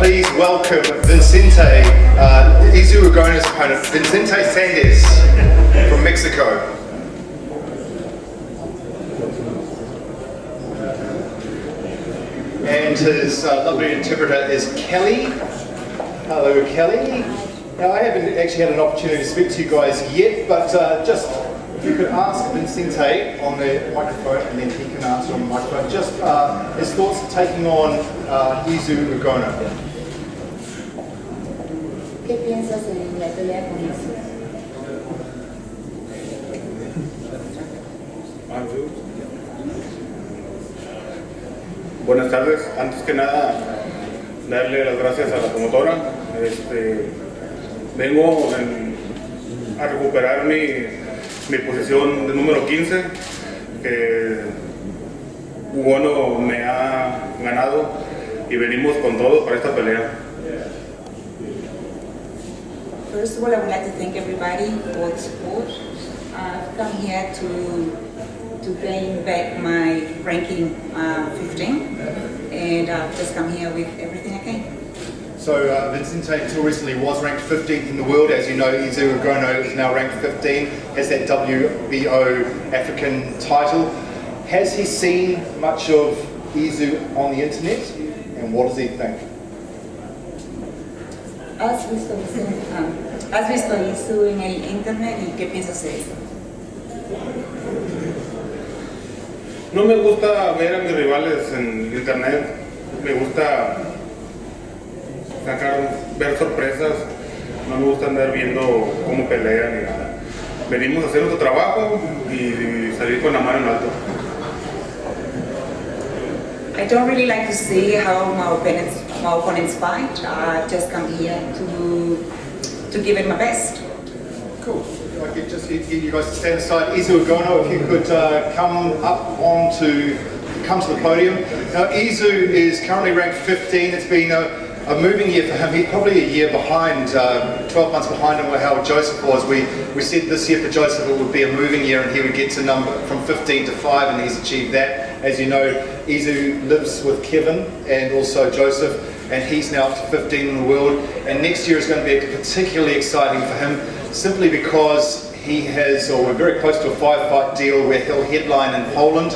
please welcome Vincente, Izu Ugonoh's opponent, Vicente Sandez from Mexico. And his lovely interpreter is Kelly. Hello, Kelly. Now, I haven't actually had an opportunity to speak to you guys yet, but just if you could ask Vincente on the microphone, and then he can answer on the microphone, just his thoughts of taking on Izu Ugonoh. ¿Qué piensas de la pelea con Izu? Buenas tardes. Antes que nada, darle las gracias a la promotora. Vengo a recuperar mi posición de número 15, que Ugonoh me ha ganado, y venimos con todo para esta pelea. First of all, I would like to thank everybody for the support. I've come here to gain back my ranking 15, and I've just come here with everything I can. So Vincente until recently was ranked 15th in the world. As you know, Izu Ugonoh is now ranked 15, has that WBO African title. Has he seen much of Izu on the internet, and what does he think? ¿Has visto Izu en el internet y qué piensas de eso? No me gusta ver a mis rivales en internet. Me gusta ver sorpresas. No me gusta andar viendo cómo pelean ni nada. Venimos a hacer nuestro trabajo y salir con la mano en alto. I don't really like to see how my opponents fight. I just come here to give it my best. Cool. If I could just get you guys to stand aside. Izu Ugonoh, if you could come to the podium. Now, Izu is currently ranked 15. It's been a moving year for him. He's probably a year behind, 12 months behind on how Joseph was. We said this year for Joseph it would be a moving year and he would get to number from 15 to 5, and he's achieved that. As you know, Izu lives with Kevin and also Joseph, and he's now up to 15 in the world. And next year is going to be particularly exciting for him, simply because we're very close to a 5-fight deal where he'll headline in Poland.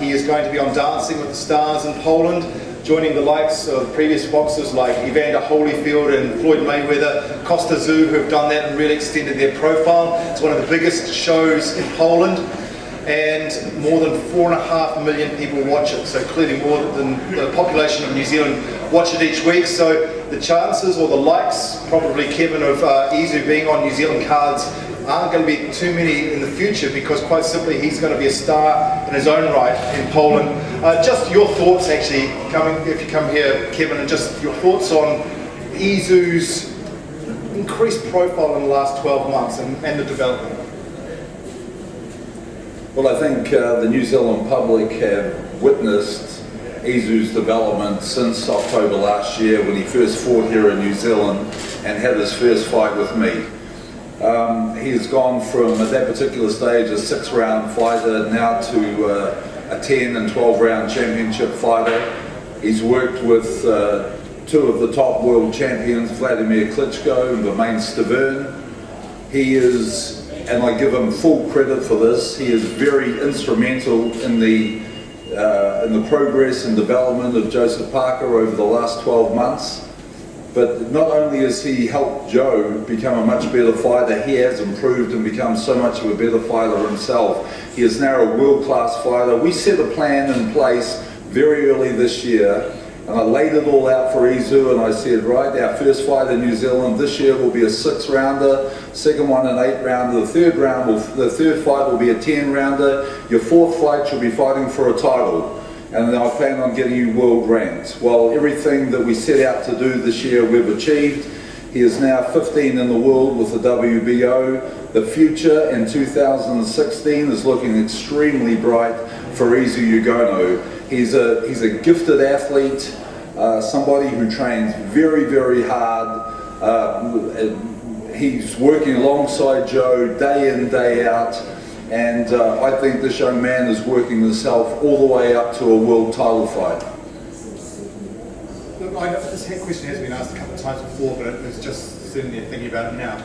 He is going to be on Dancing with the Stars in Poland, joining the likes of previous boxers like Evander Holyfield and Floyd Mayweather, Costa Zoo, who have done that and really extended their profile. It's one of the biggest shows in Poland, and more than 4.5 million people watch it, so clearly more than the population of New Zealand watch it each week. So the chances, or the likes, probably Kevin, of Izu being on New Zealand cards aren't going to be too many in the future, because quite simply he's going to be a star in his own right in Poland. Just your thoughts, actually, if you come here, Kevin, and just your thoughts on Izu's increased profile in the last 12 months and the development. Well, I think the New Zealand public have witnessed Izu's development since October last year, when he first fought here in New Zealand and had his first fight with me. He has gone from, at that particular stage, a 6-round fighter now to a 10 and 12-round championship fighter. He's worked with two of the top world champions, Vladimir Klitschko and Romain Stavern. He is, and I give him full credit for this, he is very instrumental in the progress and development of Joseph Parker over the last 12 months. But not only has he helped Joe become a much better fighter, he has improved and become so much of a better fighter himself. He is now a world-class fighter. We set a plan in place very early this year, and I laid it all out for Izu, and I said, right, our first fight in New Zealand this year will be a 6-rounder, second one an 8-rounder, the third fight will be a 10-rounder, your fourth fight you'll be fighting for a title. And I plan on getting you world ranked. Well, everything that we set out to do this year we've achieved. He is now 15 in the world with the WBO. The future in 2016 is looking extremely bright for Izu Ugonoh. He's a gifted athlete, somebody who trains very, very hard. He's working alongside Joe day in, day out. And I think this young man is working himself all the way up to a world title fight. Look, I know this question has been asked a couple of times before, but it was just sitting there thinking about it now.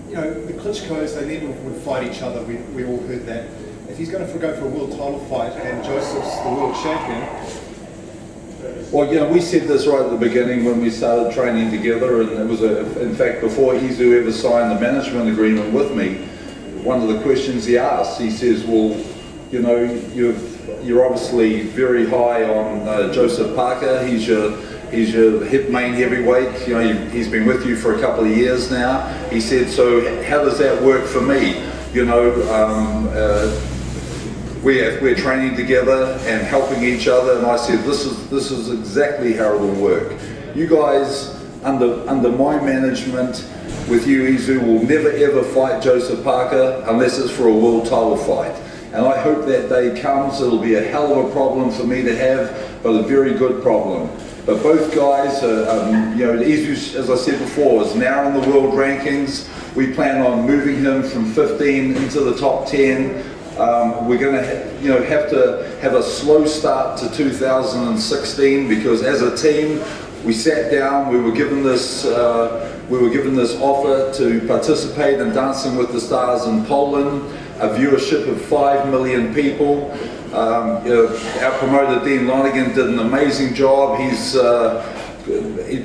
You know, the Klitschko's, they never would fight each other. We all heard that. If he's going to go for a world title fight and Joseph's the world champion. Well, you know, we said this right at the beginning when we started training together, and it was, in fact, before Izu ever signed the management agreement with me, one of the questions he asked, he says, well, you know, you're obviously very high on Joseph Parker. He's your main heavyweight. You know, he's been with you for a couple of years now. He said, so how does that work for me? You know, we're training together and helping each other, and I said, this is exactly how it will work. You guys, under my management, with you, Izu, will never ever fight Joseph Parker unless it's for a world title fight. And I hope that day comes. It'll be a hell of a problem for me to have, but a very good problem. But both guys, you know, Izu, as I said before, is now in the world rankings. We plan on moving him from 15 into the top 10. We're going to, you know, have to have a slow start to 2016 because as a team, we sat down. We were given this offer to participate in Dancing with the Stars in Poland. A viewership of 5 million people. You know, our promoter Dean Lonigan did an amazing job. He's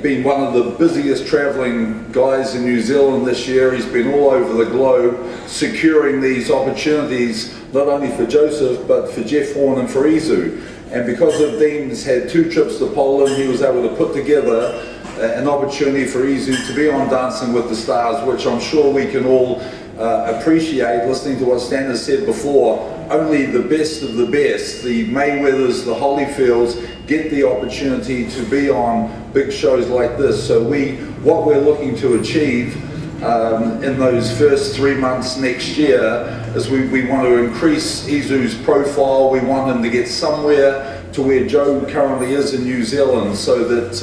been one of the busiest travelling guys in New Zealand this year. He's been all over the globe securing these opportunities, not only for Joseph, but for Jeff Horn and for Izu. And because of Dean's had 2 trips to Poland, he was able to put together an opportunity for Izu to be on Dancing with the Stars, which I'm sure we can all appreciate. Listening to what Stan has said before, only the best of the best, the Mayweathers, the Holyfields, get the opportunity to be on big shows like this. So what we're looking to achieve in those first 3 months next year is we want to increase Izu's profile. We want him to get somewhere to where Joe currently is in New Zealand, so that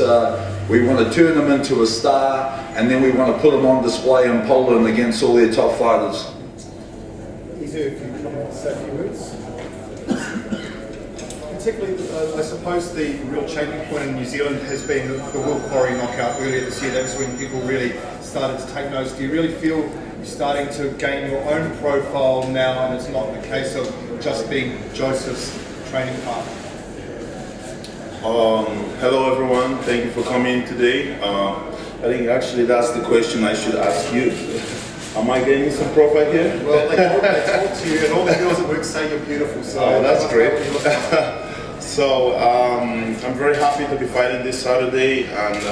we want to turn him into a star, and then we want to put him on display in Poland against all their top fighters. Izu, if you come and say a few words. Particularly, I suppose the real changing point in New Zealand has been the World Quarry knockout earlier this year. That was when people really started to take notice. Do you really feel you're starting to gain your own profile now, and it's not a case of just being Joseph's training partner? Hello everyone, thank you for coming today. I think actually that's the question I should ask you. Am I getting some profile here? Well, they talk to you, and all the girls at work say you're beautiful, so that's great. So I'm very happy to be fighting this Saturday, and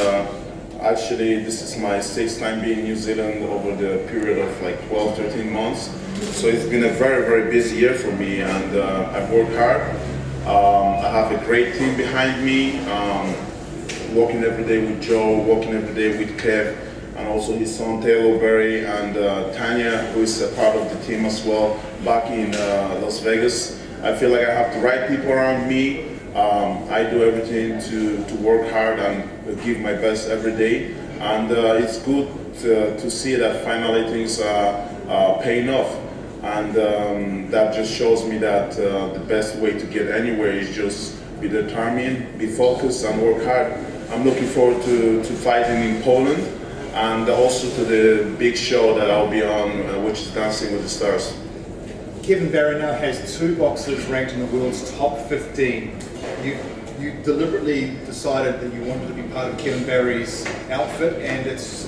actually this is my 6th time being in New Zealand over the period of like 12-13 months. So it's been a very, very busy year for me, and I've worked hard. I have a great team behind me, working every day with Joe, working every day with Kev, and also his son Taylor Berry, and Tanya, who is a part of the team as well, back in Las Vegas. I feel like I have the right people around me. I do everything to work hard and give my best every day, and it's good to see that finally things are paying off. And that just shows me that the best way to get anywhere is just be determined, be focused, and work hard. I'm looking forward to fighting in Poland, and also to the big show that I'll be on, which is Dancing with the Stars. Kevin Barry now has 2 boxers ranked in the world's top 15. You deliberately decided that you wanted to be part of Kevin Barry's outfit, and it's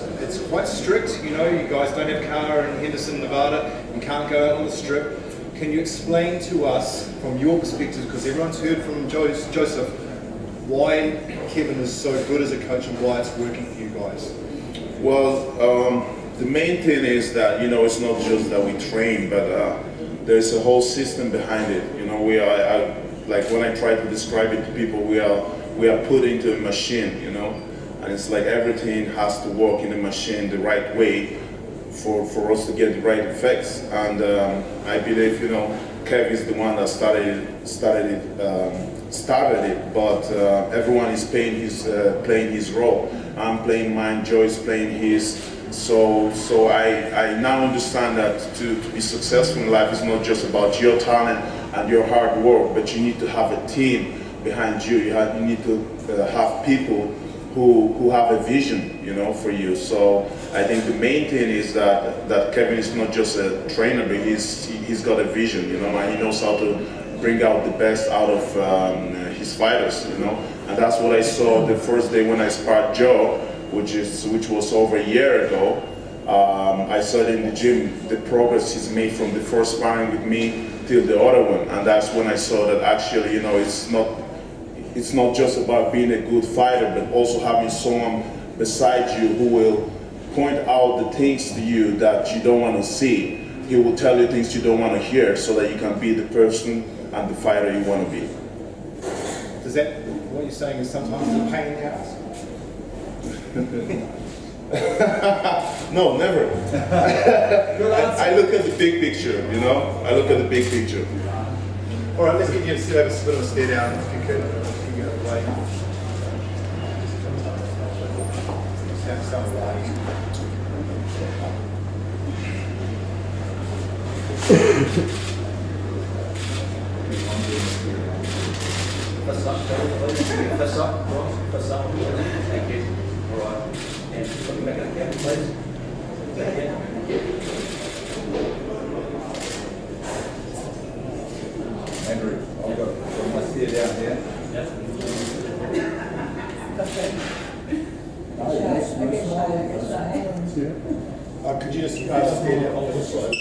quite strict. You know, you guys don't have a car in Henderson, Nevada. You can't go out on the strip. Can you explain to us, from your perspective, because everyone's heard from Joseph, why Kevin is so good as a coach and why it's working for you guys? Well, the main thing is that, you know, it's not just that we train, but there's a whole system behind it. You know, we are, like when I try to describe it to people, we are put into a machine, you know, and it's like everything has to work in the machine the right way for us to get the right effects. And I believe, you know, Kev is the one that started it, but everyone is playing his role. I'm playing mine, Joy's playing his. So I now understand that to be successful in life is not just about your talent and your hard work, but you need to have a team behind you. You need to have people who have a vision, you know, for you. So I think the main thing is that Kevin is not just a trainer, but he's got a vision, you know, and he knows how to bring out the best out of his fighters, you know. And that's what I saw the first day when I sparred Joe, which was over a year ago. I saw it in the gym, the progress he's made from the first sparring with me till the other one, and that's when I saw that actually, you know, it's not just about being a good fighter, but also having someone beside you who will point out the things to you that you don't want to see. He will tell you things you don't want to hear, so that you can be the person and the fighter you want to be. Does that, what you're saying is sometimes it's a pain in the ass? No, never. I look at the big picture, you know? I look at the big picture. All right, let's get you to have a bit of a stare down if you could. If you get out of the way. Stand away. Fist up, fist up, fist up. Thank you. All right. And put me back in the camera, please. Back in. Andrew, I've got my steer down here. Could you just stare down on this side?